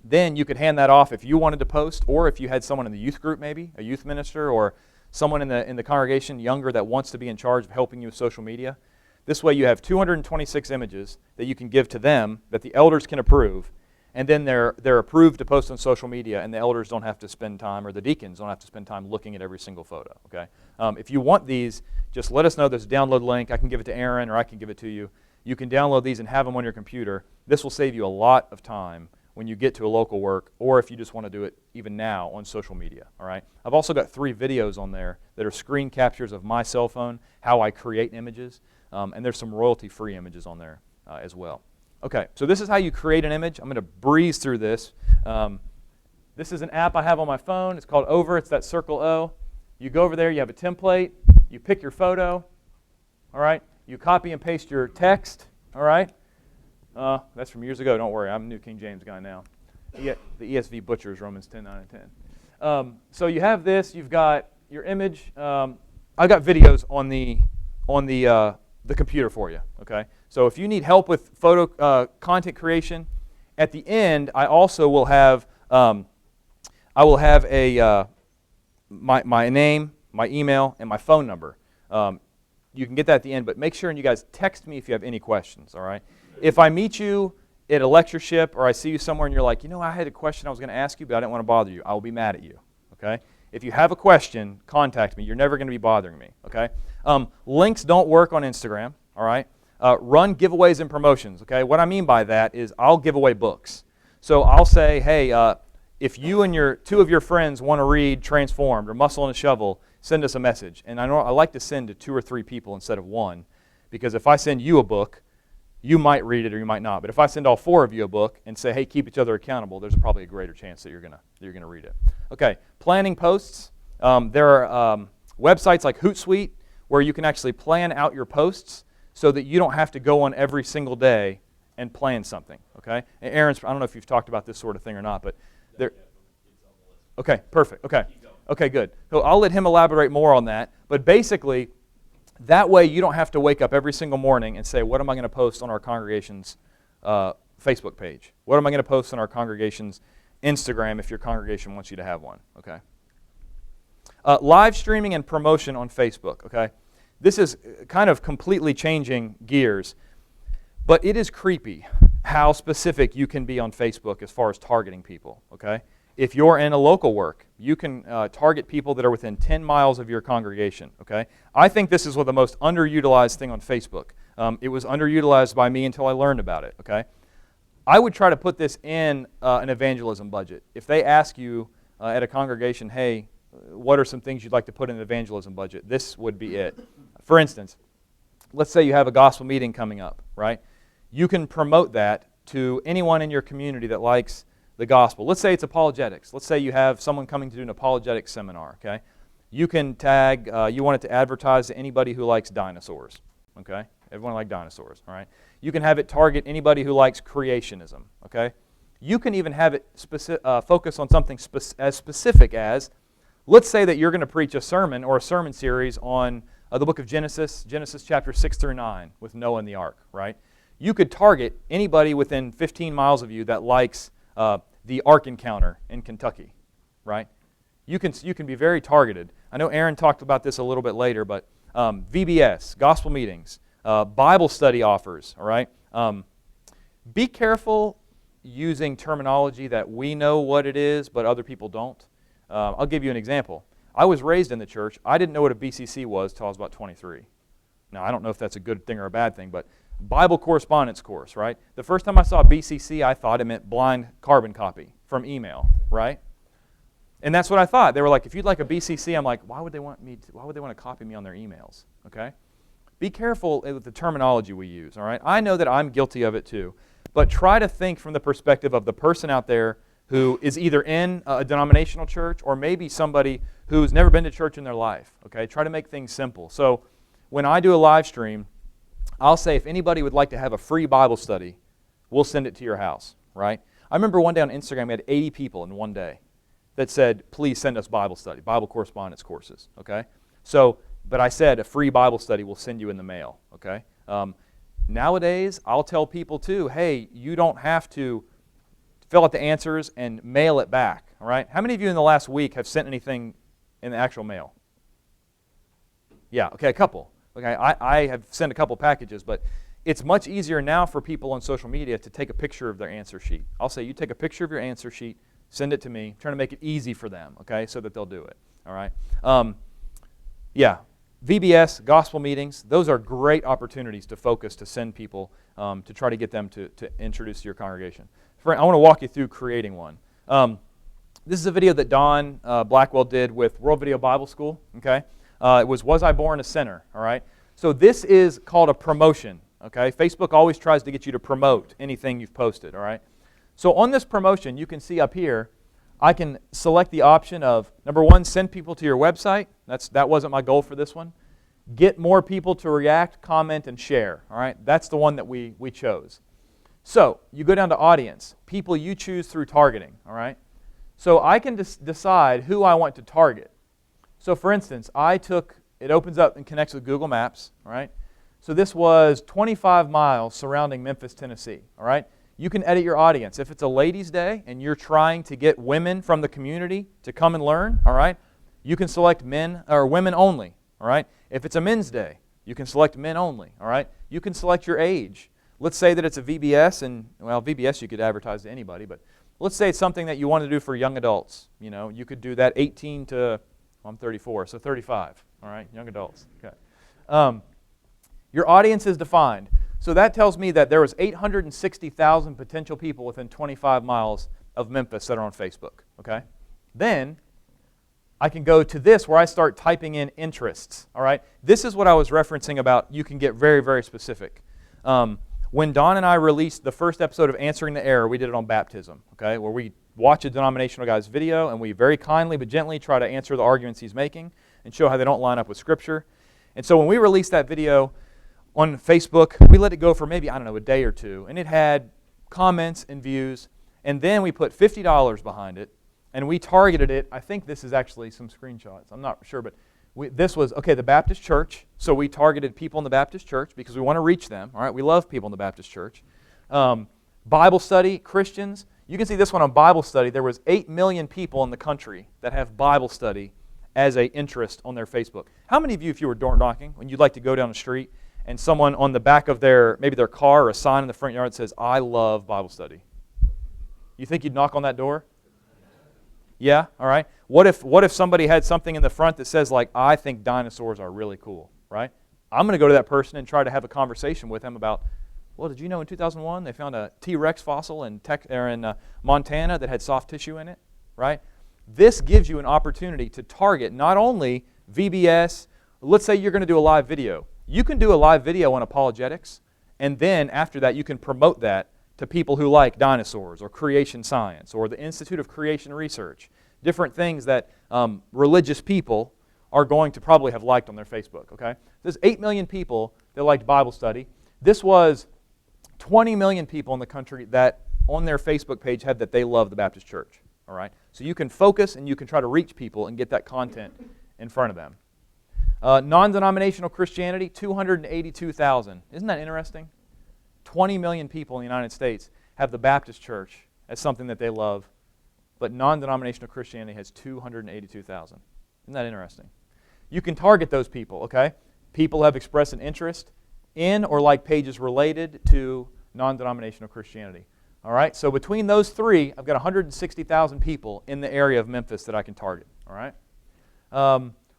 Then you could hand that off if you wanted to post, or if you had someone in the youth group maybe, a youth minister, or someone in the congregation younger that wants to be in charge of helping you with social media. This way you have 226 images that you can give to them that the elders can approve, and then they're approved to post on social media, and the elders don't have to spend time, or the deacons don't have to spend time looking at every single photo, okay? If you want these, just let us know. There's a download link. I can give it to Aaron, or I can give it to you. You can download these and have them on your computer. This will save you a lot of time when you get to a local work, or if you just want to do it even now on social media, all right? I've also got 3 videos on there that are screen captures of my cell phone, how I create images, and there's some royalty-free images on there as well. Okay, so this is how you create an image. I'm going to breeze through this. This is an app I have on my phone. It's called Over. It's that circle O. You go over there, you have a template, you pick your photo, all right? You copy and paste your text, all right? That's from years ago. Don't worry, I'm a New King James guy now. The ESV butchers Romans 10, 9, and 10. So you have this. You've got your image. I've got videos on the computer for you. Okay. So if you need help with photo content creation, at the end I also will have my name, my email, and my phone number. You can get that at the end, but make sure and you guys text me if you have any questions, all right? If I meet you at a lectureship or I see you somewhere and you're like, I had a question I was going to ask you, but I didn't want to bother you, I will be mad at you, okay? If you have a question, contact me. You're never going to be bothering me, okay? Links don't work on Instagram, all right? Run giveaways and promotions, okay? What I mean by that is I'll give away books. So I'll say, hey, if you and 2 of your friends want to read Transformed or Muscle and a Shovel, send us a message. And I like to send to 2 or 3 people instead of 1, because if I send you a book, you might read it or you might not. But if I send all 4 of you a book and say, hey, keep each other accountable, there's probably a greater chance that you're gonna read it. Okay, planning posts. There are websites like Hootsuite where you can actually plan out your posts so that you don't have to go on every single day and plan something. Okay, and Aaron's, I don't know if you've talked about this sort of thing or not, but there. Okay, perfect. Okay, good. So I'll let him elaborate more on that. But basically, that way you don't have to wake up every single morning and say, what am I going to post on our congregation's Facebook page? What am I going to post on our congregation's Instagram if your congregation wants you to have one? Okay. Live streaming and promotion on Facebook. Okay. This is kind of completely changing gears, but it is creepy how specific you can be on Facebook as far as targeting people. Okay. If you're in a local work, you can target people that are within 10 miles of your congregation, okay? I think this is one of the most underutilized thing on Facebook. It was underutilized by me until I learned about it, okay? I would try to put this in an evangelism budget. If they ask you at a congregation, hey, what are some things you'd like to put in an evangelism budget? This would be it. For instance, let's say you have a gospel meeting coming up, right? You can promote that to anyone in your community that likes the gospel. Let's say it's apologetics. Let's say you have someone coming to do an apologetics seminar, okay? You can tag, you want it to advertise to anybody who likes dinosaurs, okay? Everyone likes dinosaurs, all right? You can have it target anybody who likes creationism, okay? You can even have it focus on something as specific as, let's say that you're going to preach a sermon or a sermon series on the book of Genesis, Genesis chapter 6 through 9 with Noah and the ark, right? You could target anybody within 15 miles of you that likes the Ark Encounter in Kentucky, right? You can be very targeted. I know Aaron talked about this a little bit later, but VBS, gospel meetings, Bible study offers, all right? Be careful using terminology that we know what it is, but other people don't. I'll give you an example. I was raised in the church. I didn't know what a BCC was until I was about 23. Now, I don't know if that's a good thing or a bad thing, but Bible correspondence course, right? The first time I saw BCC, I thought it meant blind carbon copy from email, right? And that's what I thought. They were like, if you'd like a BCC, I'm like, why would they want to copy me on their emails, okay? Be careful with the terminology we use, all right? I know that I'm guilty of it too, but try to think from the perspective of the person out there who is either in a denominational church or maybe somebody who's never been to church in their life, okay? Try to make things simple. So when I do a live stream, I'll say if anybody would like to have a free Bible study, we'll send it to your house, right? I remember one day on Instagram, we had 80 people in one day that said, please send us Bible study, Bible correspondence courses, okay? So, but I said a free Bible study will send you in the mail, okay? Nowadays, I'll tell people too, hey, you don't have to fill out the answers and mail it back, all right? How many of you in the last week have sent anything in the actual mail? Yeah, okay, a couple. Okay, I have sent a couple packages, but it's much easier now for people on social media to take a picture of their answer sheet. I'll say, you take a picture of your answer sheet, send it to me, trying to make it easy for them, okay, so that they'll do it, all right? Yeah, VBS, gospel meetings, those are great opportunities to focus, to send people, to try to get them to introduce to your congregation. I want to walk you through creating one. This is a video that Don Blackwell did with World Video Bible School, okay? It was I Born a Sinner, all right? So this is called a promotion, okay? Facebook always tries to get you to promote anything you've posted, all right? So on this promotion, you can see up here, I can select the option of, number one, send people to your website. That wasn't my goal for this one. Get more people to react, comment, and share, all right? That's the one that we chose. So you go down to audience, people you choose through targeting, all right? So I can decide who I want to target. So for instance, it opens up and connects with Google Maps, all right? So this was 25 miles surrounding Memphis, Tennessee, all right? You can edit your audience. If it's a ladies' day and you're trying to get women from the community to come and learn, all right, you can select men or women only, all right? If it's a men's day, you can select men only, all right? You can select your age. Let's say that it's a VBS, and, well, VBS you could advertise to anybody, but let's say it's something that you want to do for young adults. You know, you could do that 18 to... I'm 34, so 35, all right, young adults. Okay. Your audience is defined. So that tells me that there was 860,000 potential people within 25 miles of Memphis that are on Facebook, okay? Then I can go to this where I start typing in interests, all right? This is what I was referencing about you can get very, very specific. When Don and I released the first episode of Answering the Error, we did it on baptism, okay, where we watch a denominational guy's video and we very kindly but gently try to answer the arguments he's making and show how they don't line up with Scripture. And so when we released that video on Facebook, we let it go for maybe, a day or two, and it had comments and views, and then we put $50 behind it, and we targeted it. I think this is actually some screenshots. I'm not sure, but this was, okay, the Baptist church. So we targeted people in the Baptist church because we want to reach them. All right, we love people in the Baptist church. Bible study, Christians. You can see this one on Bible study. There was 8 million people in the country that have Bible study as an interest on their Facebook. How many of you, if you were door knocking, when you'd like to go down the street and someone on the back of maybe their car or a sign in the front yard says, "I love Bible study"? You think you'd knock on that door? Yeah? All right. What if somebody had something in the front that says, like, "I think dinosaurs are really cool," right? I'm going to go to that person and try to have a conversation with them about, well, did you know in 2001 they found a T-Rex fossil in Montana that had soft tissue in it, right? This gives you an opportunity to target not only VBS. Let's say you're going to do a live video. You can do a live video on apologetics, and then after that you can promote that to people who like dinosaurs or creation science or the Institute of Creation Research, different things that religious people are going to probably have liked on their Facebook, okay? There's 8 million people that liked Bible study. This was 20 million people in the country that on their Facebook page had that they love the Baptist Church, all right? So you can focus and you can try to reach people and get that content in front of them. Non-denominational Christianity, 282,000. Isn't that interesting? 20 million people in the United States have the Baptist Church as something that they love, but non-denominational Christianity has 282,000. Isn't that interesting? You can target those people, okay? People have expressed an interest in or like pages related to non-denominational Christianity. All right, so between those three, I've got 160,000 people in the area of Memphis that I can target. All right,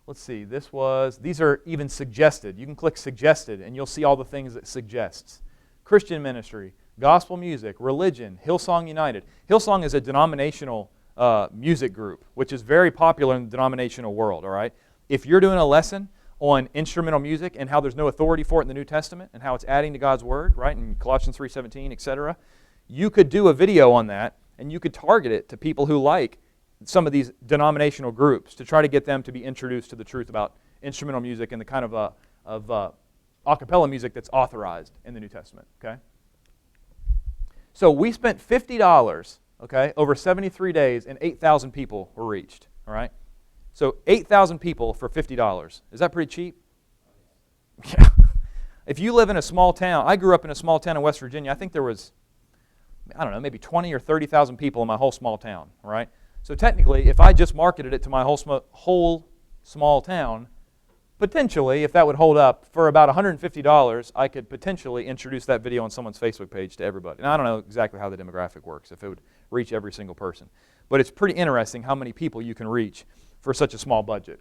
let's see. These are even suggested. You can click suggested, and you'll see all the things it suggests. Christian ministry, gospel music, religion, Hillsong United. Hillsong is a denominational music group, which is very popular in the denominational world. All right, if you're doing a lesson on instrumental music and how there's no authority for it in the New Testament and how it's adding to God's Word, right, in Colossians 3:17, etc., you could do a video on that, and you could target it to people who like some of these denominational groups to try to get them to be introduced to the truth about instrumental music and the kind of a cappella music that's authorized in the New Testament, okay? So we spent $50, okay, over 73 days, and 8,000 people were reached, all right? So 8,000 people for $50. Is that pretty cheap? Yeah. If you live in a small town, I grew up in a small town in West Virginia. I think there was, I don't know, maybe 20 or 30,000 people in my whole small town, all right? So technically, if I just marketed it to my whole small town, potentially, if that would hold up, for about $150, I could potentially introduce that video on someone's Facebook page to everybody. And I don't know exactly how the demographic works, if it would reach every single person. But it's pretty interesting how many people you can reach for such a small budget.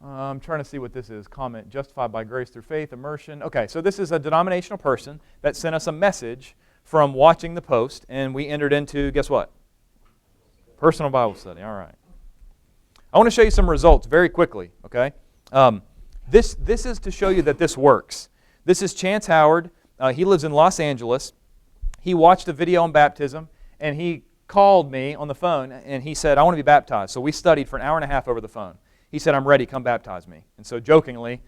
I'm trying to see what this is. Comment, justified by grace through faith, immersion. Okay, so this is a denominational person that sent us a message from watching the post, and we entered into, guess what? Personal Bible study, all right. I want to show you some results very quickly, okay? This is to show you that this works. This is Chance Howard. He lives in Los Angeles. He watched a video on baptism, and he called me on the phone, and he said, "I want to be baptized." So we studied for an hour and a half over the phone. He said, "I'm ready, come baptize me." And so jokingly,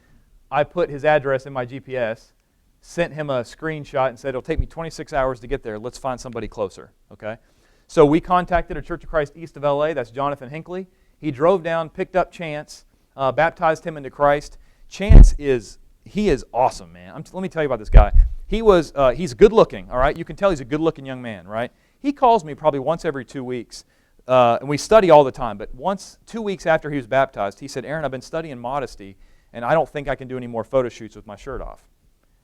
I put his address in my GPS, sent him a screenshot, and said, "It'll take me 26 hours to get there. Let's find somebody closer." Okay? So we contacted a Church of Christ east of LA. That's Jonathan Hinckley. He drove down, picked up Chance, baptized him into Christ. Chance is awesome, man. Let me tell you about this guy. He's good looking, all right? You can tell he's a good looking young man, right? He calls me probably once every 2 weeks, and we study all the time, but 2 weeks after he was baptized, he said, "Aaron, I've been studying modesty, and I don't think I can do any more photo shoots with my shirt off."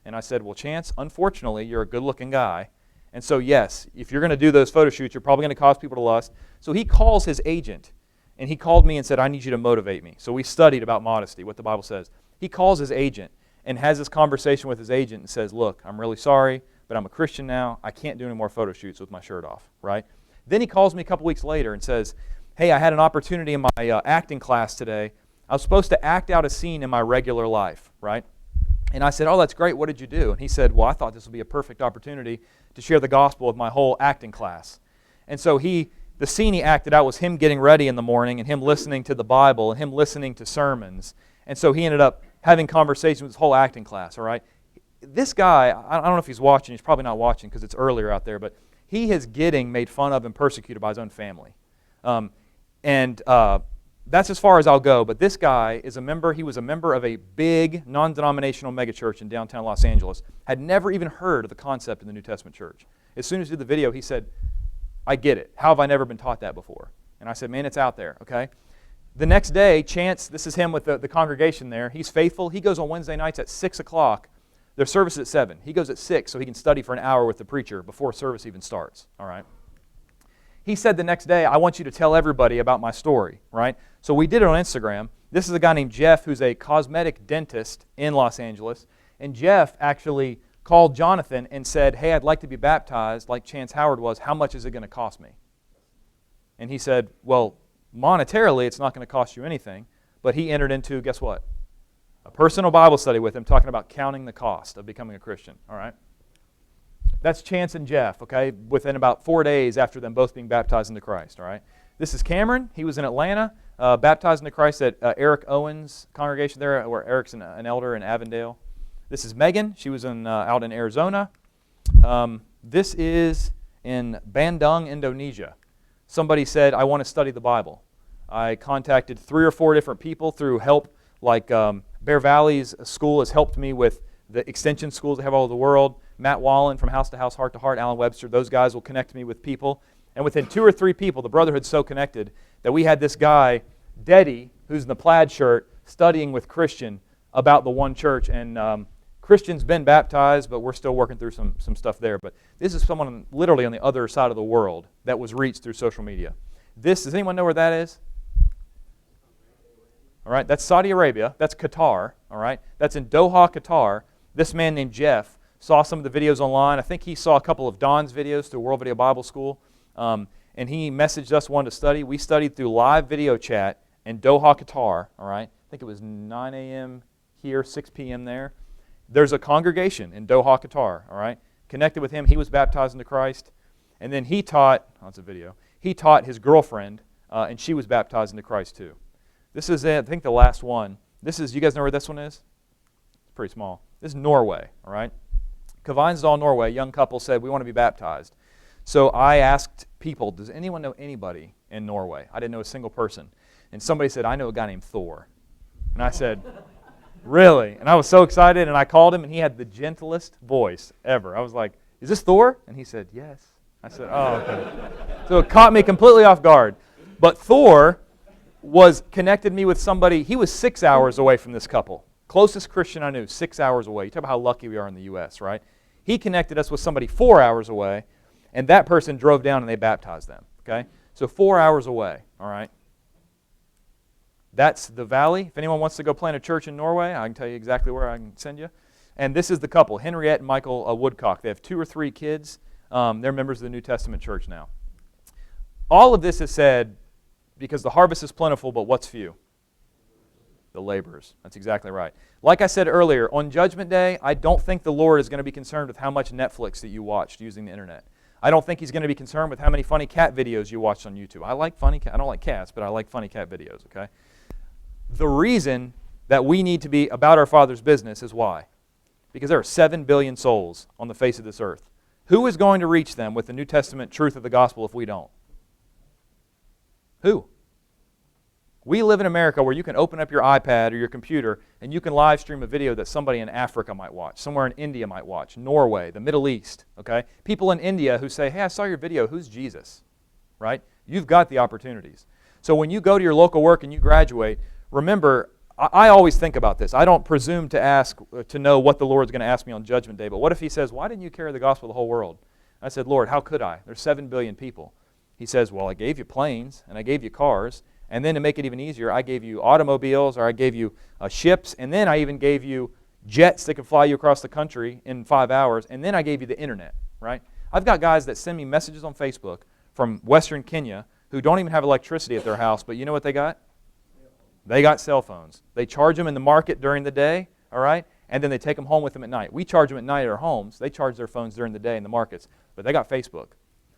And I said, "Well, Chance, unfortunately, you're a good looking guy, and so yes, if you're going to do those photo shoots, you're probably going to cause people to lust." So he calls his agent, and he called me and said, "I need you to motivate me." So we studied about modesty, what the Bible says. He calls his agent and has this conversation with his agent and says, "Look, I'm really sorry, but I'm a Christian now. I can't do any more photo shoots with my shirt off," right? Then he calls me a couple weeks later and says, "Hey, I had an opportunity in my acting class today. I was supposed to act out a scene in my regular life," right? And I said, "Oh, that's great. What did you do?" And he said, "Well, I thought this would be a perfect opportunity to share the gospel with my whole acting class." And so the scene he acted out was him getting ready in the morning and him listening to the Bible and him listening to sermons. And so he ended up having conversations with his whole acting class, all right? This guy, I don't know if he's watching. He's probably not watching because it's earlier out there, but he is getting made fun of and persecuted by his own family. that's as far as I'll go, but this guy is a member, he was a member of a big non-denominational megachurch in downtown Los Angeles, had never even heard of the concept in the New Testament church. As soon as he did the video, he said, I get it. How have I never been taught that before? And I said, man, it's out there, okay? The next day, Chance, this is him with the congregation there, he's faithful. He goes on Wednesday nights at 6 o'clock. Their service is at 7. He goes at 6 so he can study for an hour with the preacher before service even starts, all right? He said the next day, I want you to tell everybody about my story, right? So we did it on Instagram. This is a guy named Jeff who's a cosmetic dentist in Los Angeles. And Jeff actually called Jonathan and said, hey, I'd like to be baptized like Chance Howard was. How much is it going to cost me? And he said, well, monetarily, it's not going to cost you anything. But he entered into, guess what? A personal Bible study with him talking about counting the cost of becoming a Christian, all right? That's Chance and Jeff, okay, within about 4 days after them both being baptized into Christ, all right? This is Cameron. He was in Atlanta, baptized into Christ at Eric Owens' congregation there, where Eric's an elder in Avondale. This is Megan. She was out in Arizona. This is in Bandung, Indonesia. Somebody said, I want to study the Bible. I contacted 3 or 4 different people through help, like Bear Valley's school has helped me with the extension schools they have all over the world. Matt Wallen from House to House, Heart to Heart, Alan Webster, those guys will connect me with people. And within 2 or 3 people, the brotherhood's so connected that we had this guy, Deddy, who's in the plaid shirt, studying with Christian about the one church. And Christian's been baptized, but we're still working through some stuff there. But this is someone literally on the other side of the world that was reached through social media. Does anyone know where that is? All right, that's Saudi Arabia. That's Qatar. All right, that's in Doha, Qatar. This man named Jeff saw some of the videos online. I think he saw a couple of Don's videos through World Video Bible School. And he messaged us, wanted to study. We studied through live video chat in Doha, Qatar. All right, I think it was 9 a.m. here, 6 p.m. there. There's a congregation in Doha, Qatar. All right, connected with him. He was baptized into Christ. And then he taught, it's a video, he taught his girlfriend, and she was baptized into Christ too. This is, I think, the last one. This is, you guys know where this one is? It's pretty small. This is Norway, all right? Kvinesdal, Norway, a young couple said, we want to be baptized. So I asked people, does anyone know anybody in Norway? I didn't know a single person. And somebody said, I know a guy named Thor. And I said, really? And I was so excited, and I called him, and he had the gentlest voice ever. I was like, is this Thor? And he said, yes. I said, oh, okay. So it caught me completely off guard. But Thor connected me with somebody. He was 6 hours away from this couple. Closest Christian I knew, 6 hours away. You talk about how lucky we are in the U.S., right? He connected us with somebody 4 hours away, and that person drove down and they baptized them, okay? So 4 hours away, all right? That's the valley. If anyone wants to go plant a church in Norway, I can tell you exactly where I can send you. And this is the couple, Henriette and Michael Woodcock. They have 2 or 3 kids. They're members of the New Testament church now. All of this is said because the harvest is plentiful, but what's few? The laborers. That's exactly right. Like I said earlier, on Judgment Day, I don't think the Lord is going to be concerned with how much Netflix that you watched using the internet. I don't think He's going to be concerned with how many funny cat videos you watched on YouTube. I like funny cat. I don't like cats, but I like funny cat videos, okay? The reason that we need to be about our Father's business is why? Because there are 7 billion souls on the face of this earth. Who is going to reach them with the New Testament truth of the gospel if we don't? Who? We live in America where you can open up your iPad or your computer and you can live stream a video that somebody in Africa might watch, somewhere in India might watch, Norway, the Middle East, okay? People in India who say, hey, I saw your video, who's Jesus? Right? You've got the opportunities. So when you go to your local work and you graduate, remember, I always think about this. I don't presume to ask to know what the Lord's going to ask me on Judgment Day, but what if He says, why didn't you carry the gospel to the whole world? I said, Lord, how could I? There's 7 billion people. He says, well, I gave you planes and I gave you cars, and then to make it even easier, I gave you automobiles, or I gave you ships, and then I even gave you jets that could fly you across the country in 5 hours, and then I gave you the internet, right? I've got guys that send me messages on Facebook from Western Kenya who don't even have electricity at their house, but you know what they got? They got cell phones. They charge them in the market during the day, all right? And then they take them home with them at night. We charge them at night at our homes. They charge their phones during the day in the markets, but they got Facebook.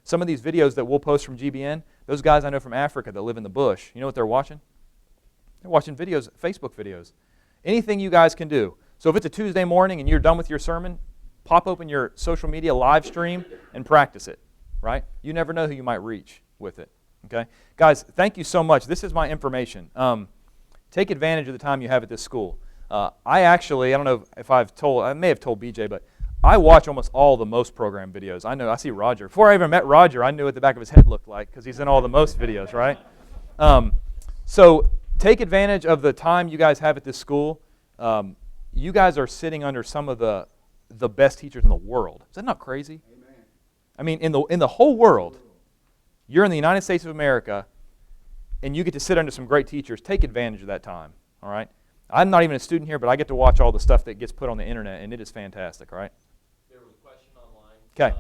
Some of these videos that we'll post from GBN, those guys I know from Africa that live in the bush, you know what they're watching? They're watching videos, Facebook videos. Anything you guys can do. So if it's a Tuesday morning and you're done with your sermon, pop open your social media live stream and practice it, right? You never know who you might reach with it. Okay? Guys, thank you so much. This is my information. Take advantage of the time you have at this school. I don't know if I may have told BJ, but I watch almost all the Most program videos. I see Roger. Before I even met Roger, I knew what the back of his head looked like because he's in all the Most videos, right? So take advantage of the time you guys have at this school. You guys are sitting under some of the best teachers in the world. Is that not crazy? Amen. I mean, in the whole world, you're in the United States of America, and you get to sit under some great teachers. Take advantage of that time, all right? I'm not even a student here, but I get to watch all the stuff that gets put on the internet, and it is fantastic, all right? There was a question online 'Kay.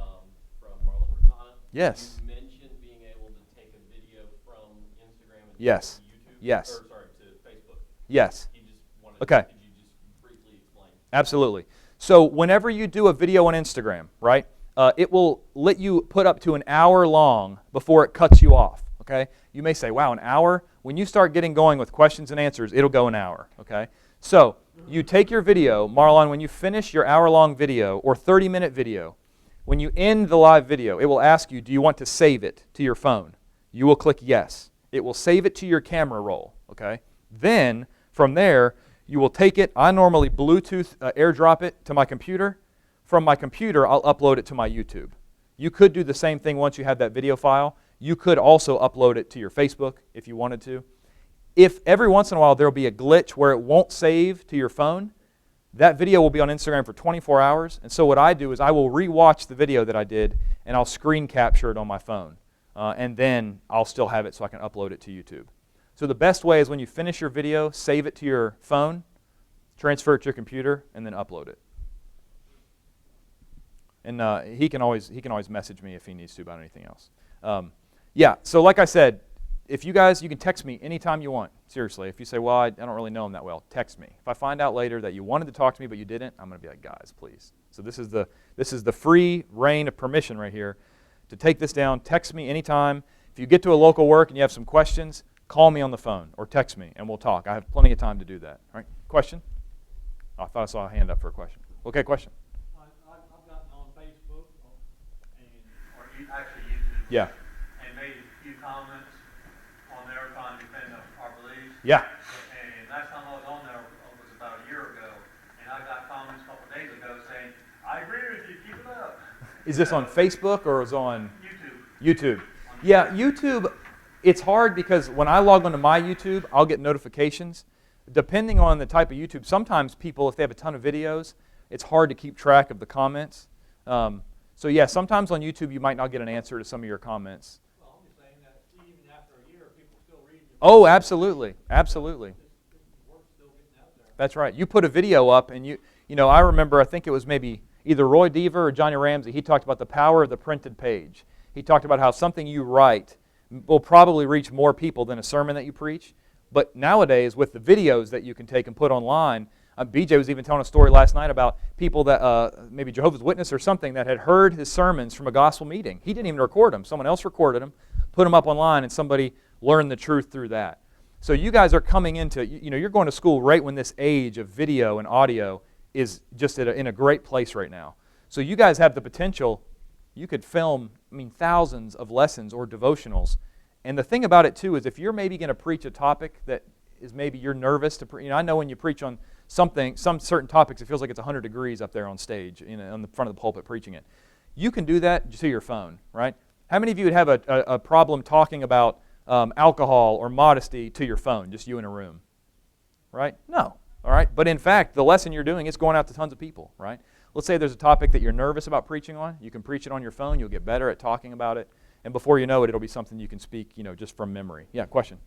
From Marlon Rotana. Yes. You mentioned being able to take a video from Instagram and Yes. to YouTube. Yes. Or, sorry, to Facebook. Yes. He just wanted Okay. Could you just briefly explain? Absolutely. So whenever you do a video on Instagram, right, it will let you put up to an hour long before it cuts you off, okay? You may say, wow, an hour? When you start getting going with questions and answers, it'll go an hour, okay? So you take your video, Marlon, when you finish your hour-long video or 30-minute video, when you end the live video, it will ask you, do you want to save it to your phone? You will click yes. It will save it to your camera roll, okay? Then, from there, you will take it. I normally Bluetooth airdrop it to my computer. From my computer, I'll upload it to my YouTube. You could do the same thing once you have that video file. You could also upload it to your Facebook if you wanted to. If every once in a while there will be a glitch where it won't save to your phone, that video will be on Instagram for 24 hours. And so what I do is I will rewatch the video that I did, and I'll screen capture it on my phone. And then I'll still have it so I can upload it to YouTube. So the best way is when you finish your video, save it to your phone, transfer it to your computer, and then upload it. And he can always message me if he needs to about anything else. Yeah, so like I said, if you can text me anytime you want. Seriously, if you say, well, I don't really know him that well, text me. If I find out later that you wanted to talk to me but you didn't, I'm going to be like, guys, please. So this is the free reign of permission right here to take this down. Text me anytime. If you get to a local work and you have some questions, call me on the phone or text me and we'll talk. I have plenty of time to do that. All right, question? Oh, I thought I saw a hand up for a question. Okay, question. I've gotten on Facebook or actually YouTube. Yeah. And made a few comments on there trying to defend our beliefs. Yeah. And last time I was on there was about a year ago, and I got comments a couple of days ago saying, "I agree with you. Keep it up." Is this on Facebook or is it on YouTube. YouTube? Yeah, YouTube. It's hard because when I log onto my YouTube, I'll get notifications. Depending on the type of YouTube, sometimes people, if they have a ton of videos, it's hard to keep track of the comments. So yeah, sometimes on YouTube you might not get an answer to some of your comments. Well, I'm just saying that even after a year, people still read your Oh, absolutely, absolutely. the word's still getting out there. That's right. You put a video up, and you know, I remember, I think it was maybe either Roy Deaver or Johnny Ramsey. He talked about the power of the printed page. He talked about how something you write will probably reach more people than a sermon that you preach. But nowadays, with the videos that you can take and put online, BJ was even telling a story last night about people that, maybe Jehovah's Witness or something, that had heard his sermons from a gospel meeting. He didn't even record them. Someone else recorded them, put them up online, and somebody learned the truth through that. So you guys are coming into, you're going to school right when this age of video and audio is just in a great place right now. So you guys have the potential, you could film, thousands of lessons or devotionals. And the thing about it, too, is if you're maybe going to preach a topic that is maybe you're nervous to preach. I know when you preach on some certain topics, it feels like it's 100 degrees up there on stage, on the front of the pulpit preaching it. You can do that to your phone, right? How many of you would have a problem talking about alcohol or modesty to your phone, just you in a room? Right? No. All right? But in fact, the lesson you're doing is going out to tons of people, right? Let's say there's a topic that you're nervous about preaching on. You can preach it on your phone. You'll get better at talking about it. And before you know it, it'll be something you can speak, just from memory. Yeah, question?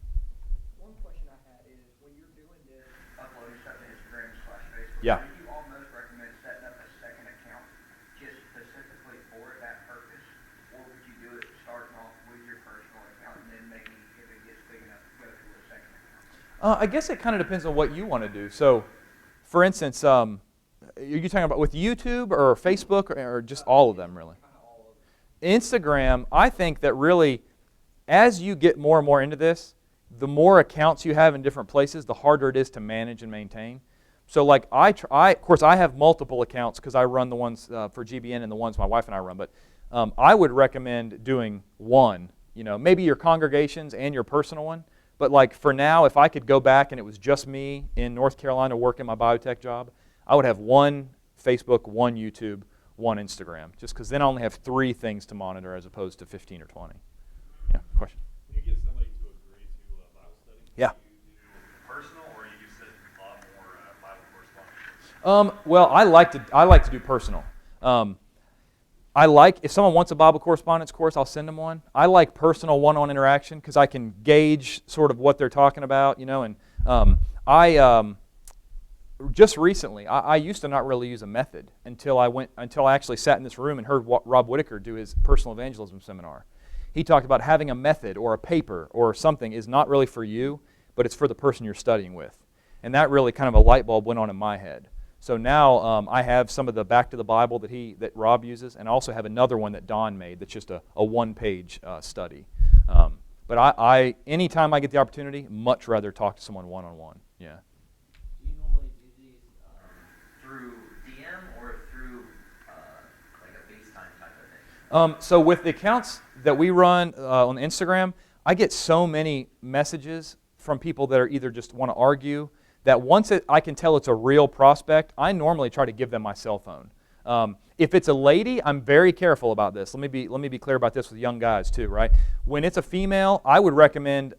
One question I had is, when you're doing this, uploading stuff to Instagram/Facebook, Yeah. would you almost recommend setting up a second account just specifically for that purpose? Or would you do it starting off with your personal account and then maybe, if it gets big enough, go to a second account? I guess it kind of depends on what you want to do. So, for instance, are you talking about with YouTube or Facebook or just all of them, really? Instagram, I think that really, as you get more and more into this, the more accounts you have in different places, the harder it is to manage and maintain. So like of course, I have multiple accounts because I run the ones for GBN and the ones my wife and I run, but I would recommend doing one maybe your congregations and your personal one. But like for now, if I could go back and it was just me in North Carolina working my biotech job, I would have one Facebook, one YouTube, one Instagram, just because then I only have 3 things to monitor as opposed to 15 or 20. Yeah, question? Can you get somebody to agree to Bible study? Yeah. Do you do personal, or you do sit a lot more Bible correspondence? Well, I like to do personal. If someone wants a Bible correspondence course, I'll send them one. I like personal one-on-one interaction because I can gauge sort of what they're talking about, and just recently, I used to not really use a method until I actually sat in this room and heard Rob Whitaker do his personal evangelism seminar. He talked about having a method or a paper or something is not really for you, but it's for the person you're studying with. And that really kind of a light bulb went on in my head. So now I have some of the Back to the Bible that Rob uses, and I also have another one that Don made that's just a one-page study. But I anytime I get the opportunity, much rather talk to someone one-on-one. Yeah. Do you normally do these through DM or through like a FaceTime type of thing? So with the accounts that we run on Instagram, I get so many messages from people that are either just want to argue, that once I can tell it's a real prospect, I normally try to give them my cell phone. If it's a lady, I'm very careful about this. Let me be clear about this with young guys too, right? When it's a female, I would recommend,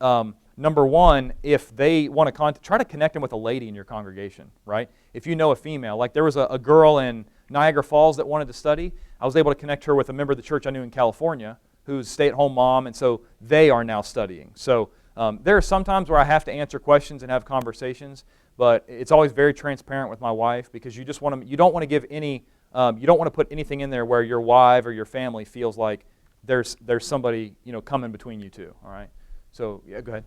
number one, if they want to try to connect them with a lady in your congregation, right? If you know a female, like there was a girl in Niagara Falls that wanted to study, I was able to connect her with a member of the church I knew in California who's a stay-at-home mom, and so they are now studying. So there are some times where I have to answer questions and have conversations, but it's always very transparent with my wife because you don't want to give any, you don't want to put anything in there where your wife or your family feels like there's somebody coming between you two. All right. So yeah, go ahead.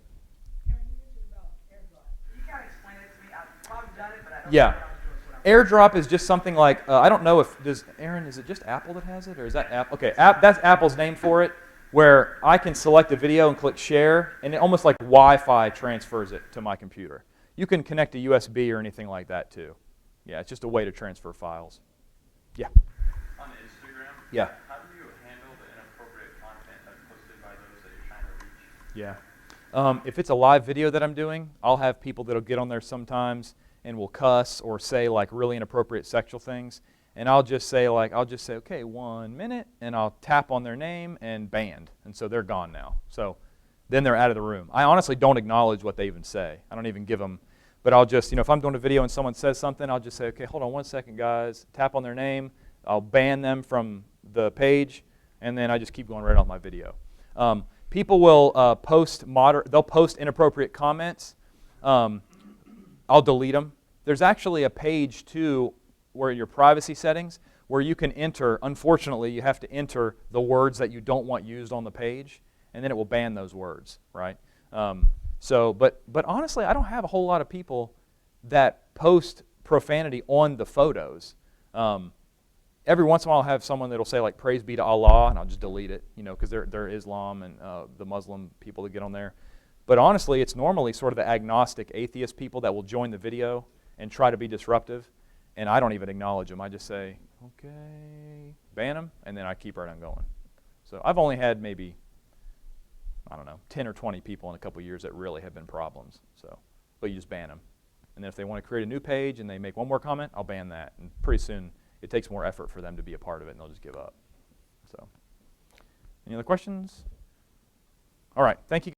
Aaron, you mentioned about AirDrop. Can you kind of explain it to me? I've probably done it, but I don't Yeah. know what I'm doing. AirDrop is just something like I don't know if Aaron, is it just Apple that has it, or is that Apple? Okay, that's Apple's name for it, where I can select a video and click share, and it almost like Wi-Fi transfers it to my computer. You can connect to USB or anything like that too. Yeah, it's just a way to transfer files. Yeah. On Instagram, Yeah. how do you handle the inappropriate content that's posted by those that you're trying to reach? Yeah. If it's a live video that I'm doing, I'll have people that'll get on there sometimes and will cuss or say like really inappropriate sexual things. And I'll just say, okay, 1 minute, and I'll tap on their name and banned. And so they're gone now. So then they're out of the room. I honestly don't acknowledge what they even say. I don't even give them, but I'll just, if I'm doing a video and someone says something, I'll just say, okay, hold on 1 second, guys. Tap on their name. I'll ban them from the page, and then I just keep going right off my video. People will they'll post inappropriate comments. I'll delete them. There's actually a page too where your privacy settings where you can enter, unfortunately, you have to enter the words that you don't want used on the page, and then it will ban those words, right? But honestly, I don't have a whole lot of people that post profanity on the photos. Every once in a while I'll have someone that'll say like, praise be to Allah, and I'll just delete it, because they're Islam and the Muslim people that get on there. But honestly, it's normally sort of the agnostic atheist people that will join the video and try to be disruptive, and I don't even acknowledge them. I just say, okay, ban them, and then I keep right on going. So I've only had maybe, 10 or 20 people in a couple years that really have been problems. So, but you just ban them. And then if they want to create a new page and they make one more comment, I'll ban that. And pretty soon it takes more effort for them to be a part of it, and they'll just give up. So, any other questions? All right, thank you.